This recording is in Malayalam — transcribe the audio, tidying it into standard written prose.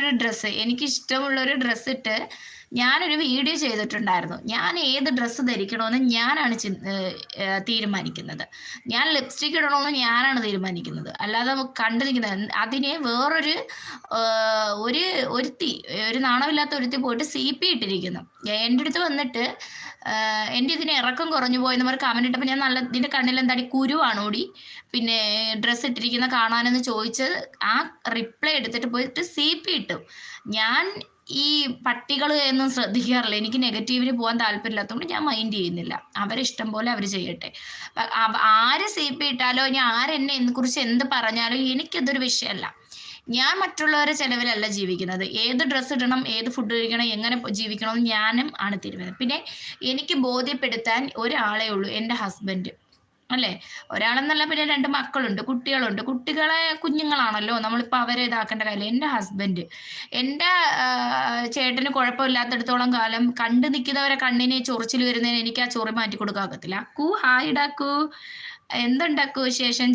ഞാനൊരു ഡ്രസ്സ് എനിക്കിഷ്ടമുള്ളൊരു ഡ്രസ്സിട്ട് ഞാനൊരു വീഡിയോ ചെയ്തിട്ടുണ്ടായിരുന്നു. ഞാൻ ഏത് ഡ്രസ്സ് ധരിക്കണമെന്ന് ഞാനാണ് തീരുമാനിക്കുന്നത്. ഞാൻ ലിപ്സ്റ്റിക് ഇടണമെന്ന് ഞാനാണ് തീരുമാനിക്കുന്നത്. അല്ലാതെ കണ്ടു നിൽക്കുന്നത് അതിനെ വേറൊരു ഒരു ഒരുത്തി ഒരു നാണമില്ലാത്ത ഒരുത്തി പോയിട്ട് CP ഇട്ടിരിക്കുന്നു. എൻ്റെ അടുത്ത് വന്നിട്ട് എൻ്റെ ഇതിന് ഇറക്കം കുറഞ്ഞു പോയെന്ന് പറഞ്ഞ് കമന്റ് ഇട്ടപ്പോൾ ഞാൻ നല്ല നിന്റെ കണ്ണിൽ എന്താടി കുരുവാണോടി പിന്നെ ഡ്രസ്സ് ഇട്ടിരിക്കുന്ന കാണാനെന്ന് ചോദിച്ച് ആ റിപ്ലൈ എടുത്തിട്ട് പോയിട്ട് CP ഇട്ടു. ഞാൻ ഈ പട്ടികൾ എന്നും ശ്രദ്ധിക്കാറില്ല. എനിക്ക് നെഗറ്റീവിന് പോകാൻ താല്പര്യമില്ലാത്തതുകൊണ്ട് ഞാൻ മൈൻഡ് ചെയ്യുന്നില്ല. അവരിഷ്ടം പോലെ അവർ ചെയ്യട്ടെ. ആര് CP ഇട്ടാലോ ഇനി ആരെന്നെ കുറിച്ച് എന്ത് പറഞ്ഞാലും എനിക്കതൊരു വിഷയമല്ല. ഞാൻ മറ്റുള്ളവരുടെ ചെലവിലല്ല ജീവിക്കുന്നത്. ഏത് ഡ്രസ്സ് ഇടണം, ഏത് ഫുഡ് കഴിക്കണം, എങ്ങനെ ജീവിക്കണമെന്ന് ഞാനും ആണ് തീരുമാനിക്കുന്നത്. പിന്നെ എനിക്ക് ബോധ്യപ്പെടുത്താൻ ഒരാളേ ഉള്ളൂ, എൻ്റെ ഹസ്ബൻഡ്. അല്ലേ? ഒരാളെന്നല്ല, പിന്നെ 2 മക്കളുണ്ട്, കുട്ടികളുണ്ട്. കുട്ടികളെ കുഞ്ഞുങ്ങളാണല്ലോ, നമ്മളിപ്പോൾ അവരെ ഇതാക്കേണ്ട കാര്യമില്ല. എൻ്റെ ഹസ്ബൻഡ്, എൻ്റെ ചേട്ടന് കുഴപ്പമില്ലാത്തിടത്തോളം കാലം കണ്ടു നിൽക്കുന്നവരെ കണ്ണിന് ചൊറിച്ചിൽ വരുന്നതിന് എനിക്ക് ആ ചൊറി മാറ്റി കൊടുക്കാൻ ഒക്കത്തില്ല. അക്കു ഹായ് ഡാക്കു, എന്തുണ്ടക്കു വിശേഷം?